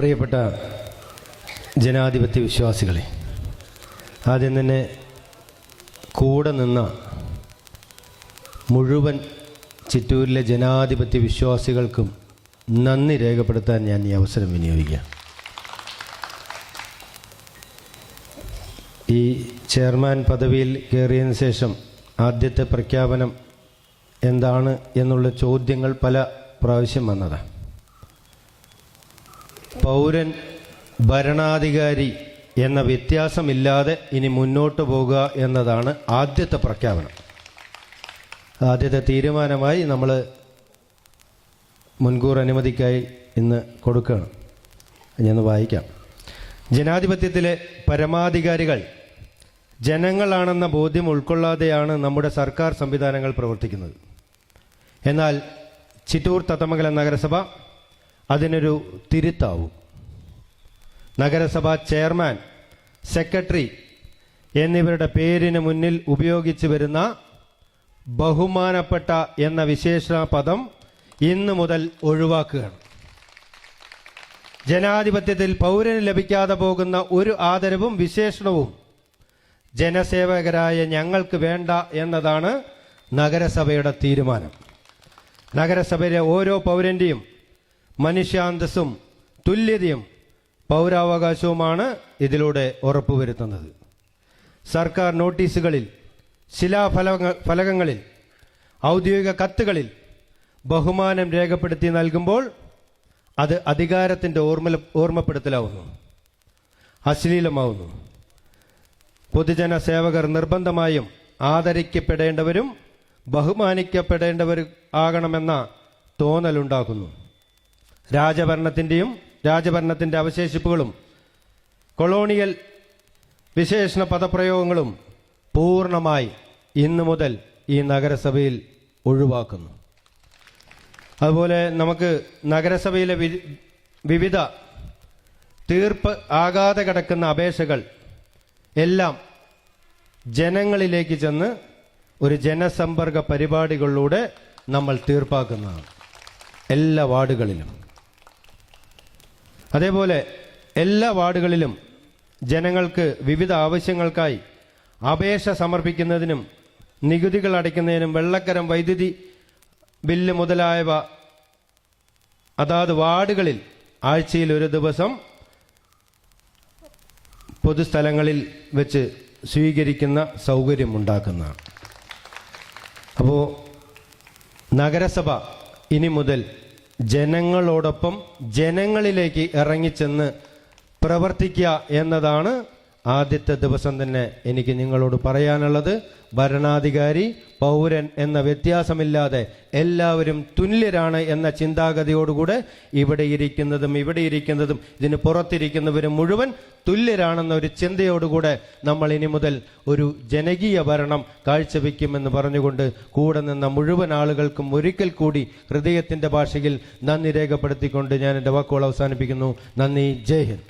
പ്രിയപ്പെട്ട ജനാധിപത്യ വിശ്വാസികളെ, ആദ്യം തന്നെ കൂടെ നിന്ന മുഴുവൻ ചിറ്റൂരിലെ ജനാധിപത്യ വിശ്വാസികൾക്കും നന്ദി രേഖപ്പെടുത്താൻ ഞാൻ ഈ അവസരം വിനിയോഗിക്കാം. ഈ ചെയർമാൻ പദവിയിൽ കയറിയതിന് ശേഷം ആദ്യത്തെ പ്രഖ്യാപനം എന്താണ് എന്നുള്ള ചോദ്യങ്ങൾ പല പ്രാവശ്യം വന്നതാണ്. പൗരൻ ഭരണാധികാരി എന്ന വ്യത്യാസമില്ലാതെ ഇനി മുന്നോട്ട് പോകുക എന്നതാണ് ആദ്യത്തെ പ്രഖ്യാപനം. ആദ്യത്തെ തീരുമാനമായി നമ്മൾ മുൻകൂർ അനുമതിക്കായി ഇന്ന് കൊടുക്കുകയാണ്. ഞാൻ വായിക്കാം. ജനാധിപത്യത്തിലെ പരമാധികാരികൾ ജനങ്ങളാണെന്ന ബോധ്യം ഉൾക്കൊള്ളാതെയാണ് നമ്മുടെ സർക്കാർ സംവിധാനങ്ങൾ പ്രവർത്തിക്കുന്നത്. എന്നാൽ ചിറ്റൂർ തത്തമംഗലം നഗരസഭ അതിനൊരു തിരുത്താവും. നഗരസഭ ചെയർമാൻ, സെക്രട്ടറി എന്നിവരുടെ പേരിന് മുന്നിൽ ഉപയോഗിച്ചു വരുന്ന ബഹുമാനപ്പെട്ട എന്ന വിശേഷണ പദം ഇന്നു മുതൽ ഒഴിവാക്കുകയാണ്. ജനാധിപത്യത്തിൽ പൗരന് ലഭിക്കാതെ പോകുന്ന ഒരു ആദരവും വിശേഷണവും ജനസേവകരായ ഞങ്ങൾക്ക് വേണ്ട എന്നതാണ് നഗരസഭയുടെ തീരുമാനം. നഗരസഭയിലെ ഓരോ പൗരന്റെയും മനുഷ്യാന്തസ്സും തുല്യതയും പൗരാവകാശവുമാണ് ഇതിലൂടെ ഉറപ്പുവരുത്തുന്നത്. സർക്കാർ നോട്ടീസുകളിൽ, ശിലാഫലകങ്ങളിൽ, ഔദ്യോഗിക കത്തുകളിൽ ബഹുമാനം രേഖപ്പെടുത്തി നൽകുമ്പോൾ അത് അധികാരത്തിൻ്റെ ഓർമ്മപ്പെടുത്തലാവുന്നു, അശ്ലീലമാവുന്നു. പൊതുജന സേവകർ നിർബന്ധമായും ആദരിക്കപ്പെടേണ്ടവരും ബഹുമാനിക്കപ്പെടേണ്ടവരും ആകണമെന്ന തോന്നലുണ്ടാക്കുന്നു. രാജഭരണത്തിൻ്റെ അവശേഷിപ്പുകളും കൊളോണിയൽ വിശേഷണ പദപ്രയോഗങ്ങളും പൂർണ്ണമായി ഇന്നു മുതൽ ഈ നഗരസഭയിൽ ഒഴിവാക്കുന്നു. അതുപോലെ നമുക്ക് നഗരസഭയിലെ വിവിധ തീർപ്പ് ആകാതെ കിടക്കുന്ന അപേക്ഷകൾ എല്ലാം ജനങ്ങളിലേക്ക് ചെന്ന് ഒരു ജനസമ്പർക്ക പരിപാടികളിലൂടെ നമ്മൾ തീർപ്പാക്കുന്നതാണ് എല്ലാ വാർഡുകളിലും. അതേപോലെ എല്ലാ വാർഡുകളിലും ജനങ്ങൾക്ക് വിവിധ ആവശ്യങ്ങൾക്കായി അപേക്ഷ സമർപ്പിക്കുന്നതിനും നികുതികൾ അടയ്ക്കുന്നതിനും വെള്ളക്കരം, വൈദ്യുതി ബില്ല് മുതലായവ അതാത് വാർഡുകളിൽ ആഴ്ചയിൽ ഒരു ദിവസം പൊതുസ്ഥലങ്ങളിൽ വെച്ച് സ്വീകരിക്കുന്ന സൗകര്യമുണ്ടാക്കുന്നതാണ്. അപ്പോൾ നഗരസഭ ഇനി മുതൽ ജനങ്ങളോടൊപ്പം ജനങ്ങളിലേക്ക് ഇറങ്ങിച്ചെന്ന് പ്രവർത്തിക്കുക എന്നതാണ് ആദ്യത്തെ ദിവസം തന്നെ എനിക്ക് നിങ്ങളോട് പറയാനുള്ളത്. ഭരണാധികാരി, പൗരൻ എന്ന വ്യത്യാസമില്ലാതെ എല്ലാവരും തുല്യരാണ് എന്ന ചിന്താഗതിയോടുകൂടെ ഇവിടെ ഇരിക്കുന്നതും ഇതിന് പുറത്തിരിക്കുന്നവരും മുഴുവൻ തുല്യരാണെന്ന ഒരു ചിന്തയോടുകൂടെ നമ്മൾ ഇനി മുതൽ ഒരു ജനകീയ ഭരണം കാഴ്ചവെക്കുമെന്ന് പറഞ്ഞുകൊണ്ട് കൂടെ നിന്ന മുഴുവൻ ആളുകൾക്കും ഒരിക്കൽ കൂടി ഹൃദയത്തിൻ്റെ ഭാഷയിൽ നന്ദി രേഖപ്പെടുത്തിക്കൊണ്ട് ഞാൻ എൻ്റെ വാക്കുകൾ അവസാനിപ്പിക്കുന്നു. നന്ദി. ജയ് ഹിന്ദ്.